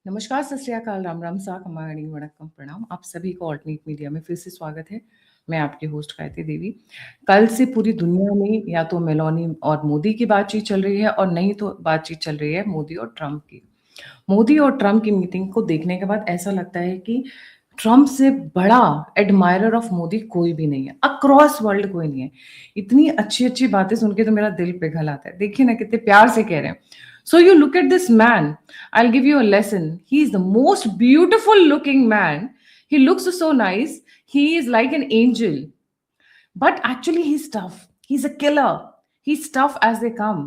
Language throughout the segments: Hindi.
नमस्कार, सत श्री अकाल, राम राम, सा खमाणी, वणक्कम, प्रणाम। आप सभी को ऑल्टरनेट मीडिया में फिर से स्वागत है। मैं आपकी होस्ट गायत्री देवी। कल से पूरी दुनिया में या तो मेलोनी और मोदी की बातचीत चल रही है और नहीं तो बातचीत चल रही है मोदी और ट्रंप की। मोदी और ट्रंप की मीटिंग को देखने के बाद ऐसा लगता है कि ट्रंप से बड़ा एडमायरर ऑफ मोदी कोई भी नहीं है, अक्रॉस वर्ल्ड कोई नहीं है। इतनी अच्छी-अच्छी बातें सुन के तो मेरा दिल पिघल आता है। देखिए ना कितने प्यार से कह रहे हैं। So you look at this man, I'll give you a lesson. He is the most beautiful looking man. He looks so nice. He is like an angel. But actually he's tough. He's a killer. He's tough as they come.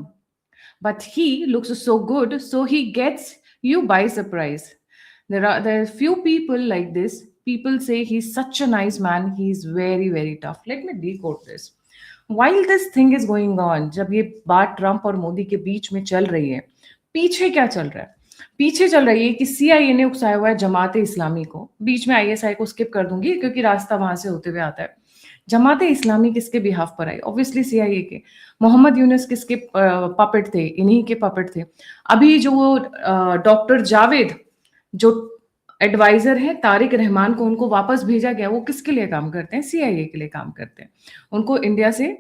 But he looks so good, so he gets you by surprise. There are few people like this. People say he's such a nice man. He's very tough. Let me decode this. While this thing is going on, जब ये बात ट्रंप और मोदी के बीच में चल रही है, पीछे क्या चल रहा है? पीछे चल रही है कि सीआईए ने उकसाया हुआ है जमाते इस्लामी को। बीच में आईएसआई को स्किप कर दूंगी क्योंकि रास्ता वहां से होते हुए आता है। जमाते इस्लामी किसके बिहाफ पर आई? ऑब्वियसली सीआईए के। मोहम्मद यूनुस किसके पपेट थे? इन्हीं के पपेट थे। अभी जो डॉक्टर जावेद जो एडवाइजर है तारिक रहमान को उनको वापस भेजा गया, वो किसके लिए काम करते हैं? सीआईए के लिए काम करते हैं। उनको इंडिया से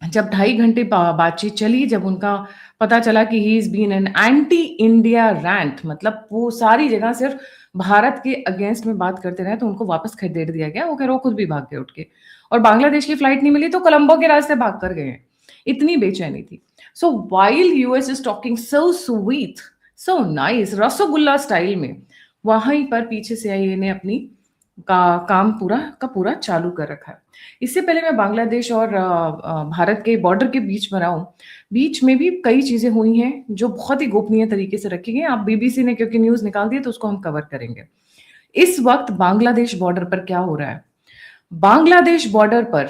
जब 2.5 घंटे बातचीत चली, जब उनका पता चला कि he is been an anti India rant, मतलब वो सारी जगह सिर्फ भारत के अगेंस्ट में बात करते रहे, तो उनको वापस खदेड़ दिया गया। वो कह रहे वो खुद भी भाग गए उठ के, और बांग्लादेश की फ्लाइट नहीं मिली तो कोलंबो के रास्ते भाग कर गए हैं। इतनी बेचैनी थी। So while US is talking so sweet, so nice, rasogolla style में, वहीं पर पीछे से आई ने अपनी काम पूरा का पूरा चालू कर रखा है। इससे पहले मैं बांग्लादेश और भारत के बॉर्डर के बीच में रहा हूँ। बीच में भी कई चीजें हुई हैं जो बहुत ही गोपनीय तरीके से रखी गई। आप बीबीसी ने क्योंकि न्यूज निकाल दी तो उसको हम कवर करेंगे। इस वक्त बांग्लादेश बॉर्डर पर क्या हो रहा है? बांग्लादेश बॉर्डर पर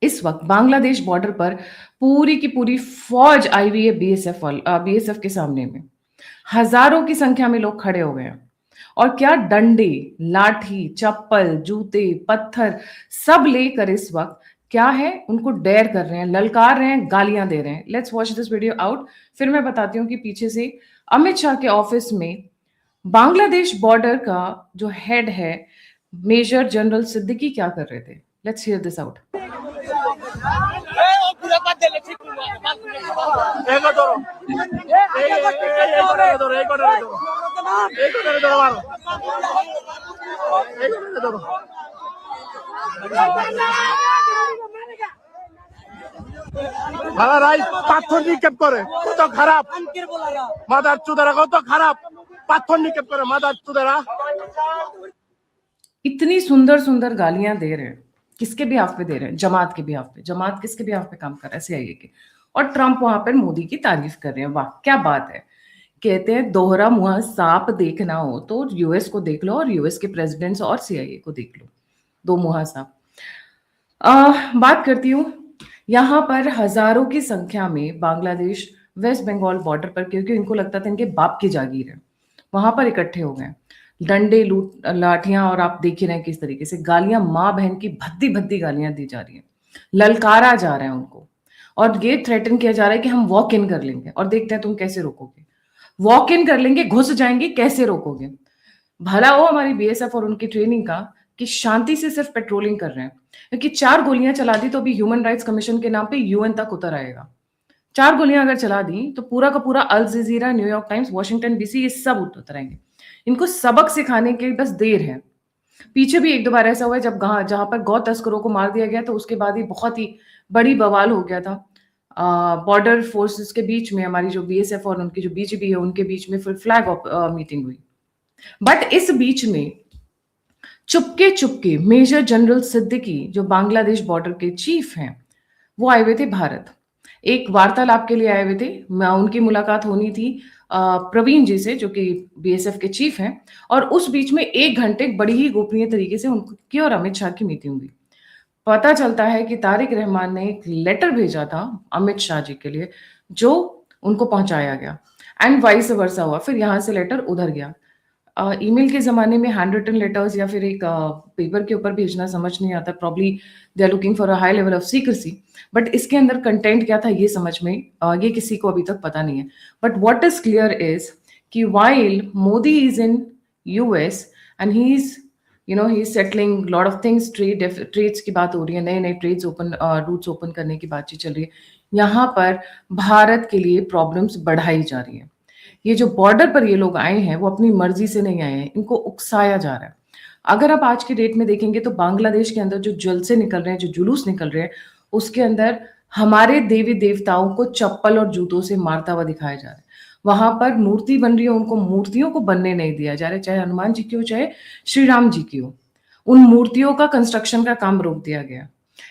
इस वक्त बांग्लादेश बॉर्डर पर पूरी की पूरी फौज आई हुई है बीएसएफ के सामने में। हजारों की संख्या में लोग खड़े हो गए हैं और क्या डंडे, लाठी, चप्पल, जूते, पत्थर सब लेकर इस वक्त क्या है, उनको डेयर कर रहे हैं, ललकार रहे हैं, गालियां दे रहे हैं। Let's watch this video out, फिर मैं बताती हूँ कि पीछे से अमित शाह के ऑफिस में बांग्लादेश बॉर्डर का जो हेड है मेजर जनरल सिद्दीकी क्या कर रहे थे। Let's hear this out. পাথর নিক্ষেপ করে, কত খারাপ মাদার চুদারা, কত খারাপ পাথর নিক্ষেপ করে মাদার চুদারা। इतनी सुंदर सुंदर गालियां दे रहे हैं। किसके बिहाफ पे दे रहे हैं? जमात के बिहाफ पे। जमात किसके बिहाफ पे काम कर रहा है? सीआईए के। और ट्रंप वहां पर मोदी की तारीफ कर रहे हैं। वाह क्या बात है। कहते हैं दोहरा मुंह सांप देखना हो तो यूएस को देख लो और यूएस के प्रेसिडेंट्स और सीआईए को देख लो, दो मुंह सांप। बात करती हूँ यहाँ पर हजारों की संख्या में बांग्लादेश वेस्ट बंगाल बॉर्डर पर, क्योंकि इनको लगता था इनके बाप की जागीर है, वहां पर इकट्ठे हो गए। डंडे, लूट, लाठियां, और आप देख ही रहे हैं किस तरीके से गालियां, माँ बहन की भद्दी भद्दी गालियां दी जा रही हैं, ललकारा जा रहा है उनको, और ये थ्रेटन किया जा रहा है कि हम वॉक इन कर लेंगे और देखते हैं तुम कैसे रोकोगे। वॉक इन कर लेंगे, घुस जाएंगे, कैसे रोकोगे? भला हो हमारी बीएसएफ और उनकी ट्रेनिंग का कि शांति से सिर्फ पेट्रोलिंग कर रहे हैं, क्योंकि 4 गोलियां चला दी तो अभी ह्यूमन राइट्स कमीशन के नाम पे यूएन तक उतर आएगा। 4 गोलियां अगर चला दी तो पूरा का पूरा अल जजीरा, न्यूयॉर्क टाइम्स, वॉशिंगटन डीसी, ये सब उतर आएंगे। इनको सबक सिखाने की बस देर है। पीछे भी एक दो बार ऐसा हुआ है जब जहां पर गौ तस्करों को मार दिया गया तो उसके बाद ही बहुत ही बड़ी बवाल हो गया था बॉर्डर फोर्सेस के बीच में। हमारी जो बीएसएफ और उनकी जो बीजीबी है उनके बीच में फिर फ्लैग मीटिंग हुई। बट इस बीच में चुपके चुपके मेजर जनरल सिद्दीकी जो बांग्लादेश बॉर्डर के चीफ हैं वो आए हुए थे भारत, एक वार्तालाप के लिए आए हुए थे। उनकी मुलाकात होनी थी प्रवीण जी से जो कि बीएसएफ के चीफ हैं, और उस बीच में 1 घंटे बड़ी ही गोपनीय तरीके से उनकी और अमित शाह की मीटिंग हुई। पता चलता है कि तारिक रहमान ने एक लेटर भेजा था अमित शाह जी के लिए जो उनको पहुंचाया गया, एंड वाइस वर्सा हुआ, फिर यहाँ से लेटर उधर गया। ईमेल के ज़माने में हैंड रिटन लेटर्स या फिर एक पेपर के ऊपर भेजना समझ नहीं आता, probably they are looking for a high level of secrecy, but इसके अंदर कंटेंट क्या था ये समझ में ये किसी को अभी तक पता नहीं है। But what is clear is कि while Modi is in US and he's settling lot of things, trades की बात हो रही है, नए नए ट्रेड्स ओपन रूट्स ओपन करने की बातचीत चल रही है, यहाँ पर भारत के लिए प्रॉब्लम्स बढ़ाई जा रही है। ये जो बॉर्डर पर ये लोग आए हैं वो अपनी मर्जी से नहीं आए हैं, इनको उकसाया जा रहा है। अगर आप आज की डेट में देखेंगे तो बांग्लादेश के अंदर जो जलसे निकल रहे हैं, जो जुलूस निकल रहे हैं, उसके अंदर हमारे देवी देवताओं को चप्पल और जूतों से मारता हुआ दिखाया जा रहा है। वहां पर मूर्ति बन रही है, उनको मूर्तियों को बनने नहीं दिया जा रहा है, चाहे हनुमान जी की हो चाहे श्री राम जी की हो। उन मूर्तियों का कंस्ट्रक्शन का काम रोक दिया गया।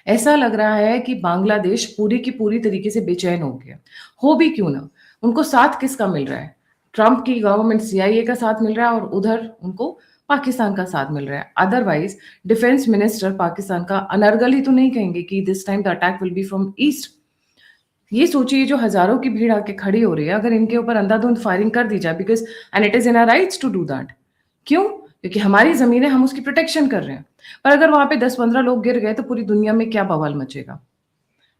ऐसा लग रहा है कि बांग्लादेश पूरी की पूरी तरीके से बेचैन हो गया। हो भी क्यों ना, उनको साथ किसका मिल रहा है? ट्रंप की गवर्नमेंट CIA का साथ मिल रहा है और उधर उनको पाकिस्तान का साथ मिल रहा है। अदरवाइज डिफेंस मिनिस्टर पाकिस्तान का अनर्गल ही तो नहीं कहेंगे कि this time the attack will be from east. ये सोचिए जो हजारों की भीड़ आके खड़ी हो रही है, अगर इनके ऊपर अंधाधुंध फायरिंग कर दी जाए, because and it is in our rights to do that. क्यों? क्योंकि हमारी जमीन है, हम उसकी प्रोटेक्शन कर रहे हैं। पर अगर वहां पे 10-15 लोग गिर गए तो पूरी दुनिया में क्या बवाल मचेगा,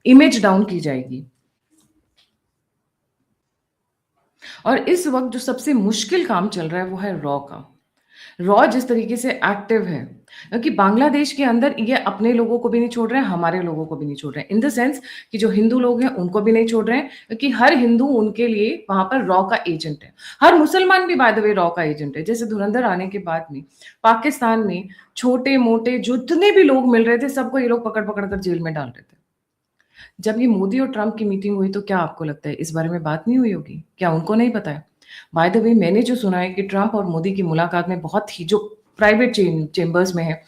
इमेज डाउन की जाएगी। और इस वक्त जो सबसे मुश्किल काम चल रहा है वो है रॉ का। रॉ जिस तरीके से एक्टिव है, क्योंकि बांग्लादेश के अंदर ये अपने लोगों को भी नहीं छोड़ रहे हैं, हमारे लोगों को भी नहीं छोड़ रहे हैं, इन द सेंस कि जो हिंदू लोग हैं उनको भी नहीं छोड़ रहे हैं, क्योंकि हर हिंदू उनके लिए वहां पर रॉ का एजेंट है। हर मुसलमान भी बाय द वे रॉ का एजेंट है। जैसे धुरंधर आने के बाद में पाकिस्तान में छोटे मोटे जितने भी लोग मिल रहे थे सबको ये लोग पकड़ पकड़ कर जेल में डाल रहे थे। जब ये मोदी और ट्रंप की मीटिंग हुई तो क्या आपको लगता है इस बारे में बात नहीं हुई होगी? क्या उनको नहीं पता है? बाय द वे मैंने जो सुना है कि ट्रंप और मोदी की मुलाकात में बहुत ही जो प्राइवेट चेंबर्स में है,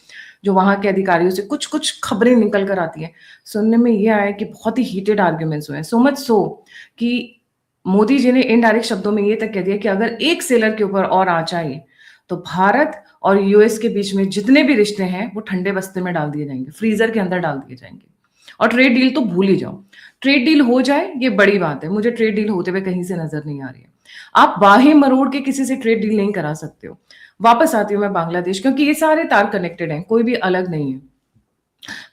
जो वहां के अधिकारियों से कुछ कुछ खबरें निकल कर आती हैं, सुनने में ये आया कि बहुत ही हीटेड आर्ग्यूमेंट्स हुए हैं। सो मच सो कि मोदी जी ने इनडायरेक्ट शब्दों में ये तक कह दिया कि अगर एक सेलर के ऊपर और आंच आई तो भारत और US के बीच में जितने भी रिश्ते हैं वो ठंडे बस्ते में डाल दिए जाएंगे, फ्रीजर के अंदर डाल दिए जाएंगे। और ट्रेड डील तो भूल ही जाओ। ट्रेड डील हो जाए ये बड़ी बात है, मुझे ट्रेड डील होते हुए कहीं से नजर नहीं आ रही है। आप बाहें मरोड़ के किसी से ट्रेड डील नहीं करा सकते हो। वापस आती हूँ मैं बांग्लादेश, क्योंकि ये सारे तार कनेक्टेड हैं, कोई भी अलग नहीं है।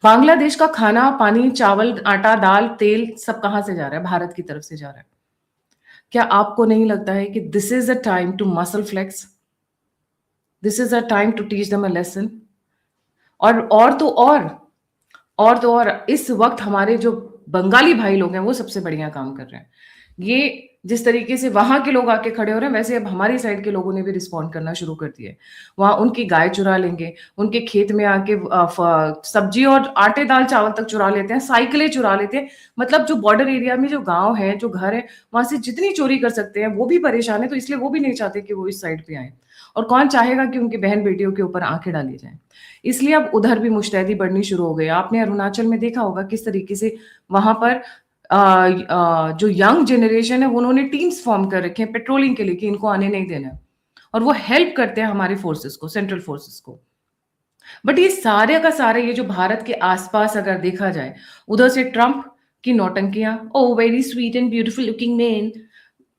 बांग्लादेश का खाना पानी चावल आटा दाल तेल सब कहां से जा रहा है? भारत की तरफ से जा रहा है। क्या आपको नहीं लगता है कि this is a time to muscle flex, this is a time to teach them a lesson? और इस वक्त हमारे जो बंगाली भाई लोग हैं वो सबसे बढ़िया काम कर रहे हैं। ये जिस तरीके से वहां के लोग आके खड़े हो रहे हैं, वैसे अब हमारी साइड के लोगों ने भी रिस्पॉन्ड करना शुरू कर दिया है। वहां उनकी गाय चुरा लेंगे, उनके खेत में आके सब्जी और आटे दाल चावल तक चुरा लेते हैं, साइकिलें चुरा लेते हैं। मतलब जो बॉर्डर एरिया में जो गांव है, जो घर है, वहां से जितनी चोरी कर सकते हैं वो भी परेशान है, तो इसलिए वो भी नहीं चाहते कि वो इस साइड पे आए। और कौन चाहेगा कि उनकी बहन बेटियों के ऊपर आंखें डाली जाए? इसलिए अब उधर भी मुस्तैदी बढ़नी शुरू हो गई। आपने अरुणाचल में देखा होगा किस तरीके से वहां पर जो यंग जनरेशन है उन्होंने टीम्स फॉर्म कर रखे हैं पेट्रोलिंग के लिए कि इनको आने नहीं देना है। और वो हेल्प करते हैं हमारे फोर्सेस को, सेंट्रल फोर्सेस को। बट ये सारे का सारे ये जो भारत के आसपास अगर देखा जाए, उधर से ट्रंप की नौटंकियां, oh very sweet and beautiful looking man,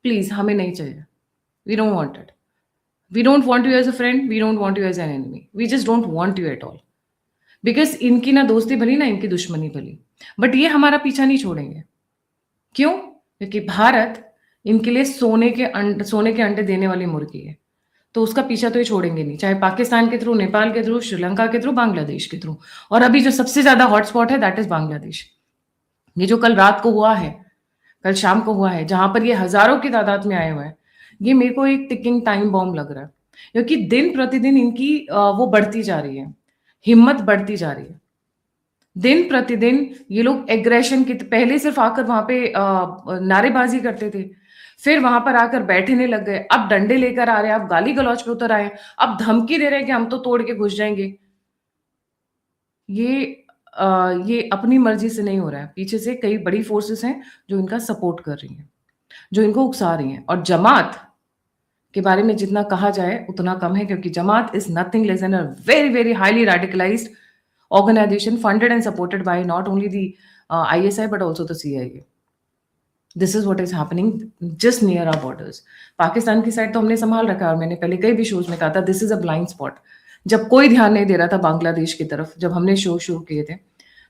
please हमें नहीं चाहिए। We don't want it. We don't want you as a friend. We don't want you as an enemy. We just don't want you at all. Because इनकी ना दोस्ती भली ना इनकी दुश्मनी भली, बट ये हमारा पीछा नहीं छोड़ेंगे। क्यों? क्योंकि भारत इनके लिए सोने के अंडे देने वाली मुर्गी है, तो उसका पीछा तो ये छोड़ेंगे नहीं, चाहे पाकिस्तान के थ्रू, नेपाल के थ्रू, श्रीलंका के थ्रू, बांग्लादेश के थ्रू। और अभी जो सबसे ज्यादा हॉटस्पॉट है दैट इज बांग्लादेश। ये जो कल रात को हुआ है, कल शाम को हुआ है, जहां पर ये हजारों की तादाद में आए हुए हैं, ये मेरे को एक टिकिंग टाइम बॉम्ब लग रहा है। क्योंकि दिन प्रतिदिन इनकी वो बढ़ती जा रही है, हिम्मत बढ़ती जा रही है। दिन प्रतिदिन ये लोग एग्रेशन की, पहले सिर्फ आकर वहां पे नारेबाजी करते थे, फिर वहां पर आकर बैठने लग गए, अब डंडे लेकर आ रहे हैं, अब गाली गलौज पे उतर आए, अब धमकी दे रहे हैं कि हम तो तोड़ के घुस जाएंगे। ये अपनी मर्जी से नहीं हो रहा है, पीछे से कई बड़ी फोर्सेस हैं जो इनका सपोर्ट कर रही हैं, जो इनको उकसा रही हैं। और जमात के बारे में जितना कहा जाए उतना कम है, क्योंकि Jamaat is nothing less than a very very highly radicalised organization funded and supported by not only the ISI but also the CIA. This is what is happening just near our borders. Pakistan की साइड तो हमने संभाल रखा है, और मैंने पहले कई भी शोज में कहा था this is a blind spot. जब कोई ध्यान नहीं दे रहा था बांग्लादेश की तरफ, जब हमने शो शुरू किए थे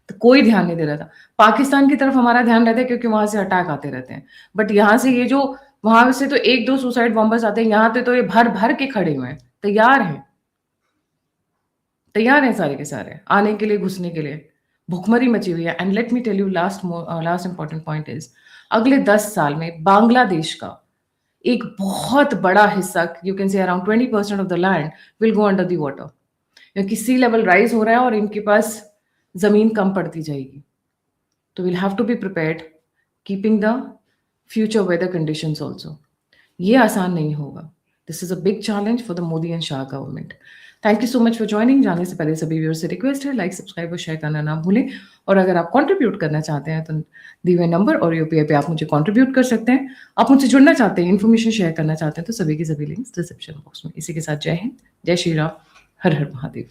तो कोई ध्यान नहीं दे रहा था। पाकिस्तान की तरफ हमारा ध्यान रहता है क्योंकि वहां से अटैक आते रहते हैं, बट यहाँ से ये जो वहां से तो 1-2 सुसाइड बॉम्बर्स आते हैं, यहाँ पे तो ये भर-भर के खड़े हुए हैं, तैयार हैं सारे के सारे आने के लिए, घुसने के लिए। भुखमरी मची हुई है। And let me tell you last important point is, अगले 10 साल में बांग्लादेश का एक बहुत बड़ा हिस्सा, you can say around 20% of the land will go under the water, क्योंकि सी लेवल राइज हो रहा है और इनके पास जमीन कम पड़ती जाएगी। तो will have to be prepared, keeping the future weather conditions also. ये आसान नहीं होगा। This is a big challenge for the Modi and Shah government. Thank you so much for joining. जाने से पहले सभी व्यूअर्स से रिक्वेस्ट है, लाइक, सब्सक्राइब और शेयर करना ना भूलें। और अगर आप कंट्रीब्यूट करना चाहते हैं तो दिए हुए नंबर और यूपीआई पे आप मुझे कंट्रीब्यूट कर सकते हैं। आप मुझसे जुड़ना चाहते हैं, इन्फॉर्मेशन शेयर करना चाहते हैं, तो सभी के सभी लिंक्स डिस्क्रिप्शन बॉक्स में। इसी के साथ जय हिंद, जय श्री राम, हर हर महादेव।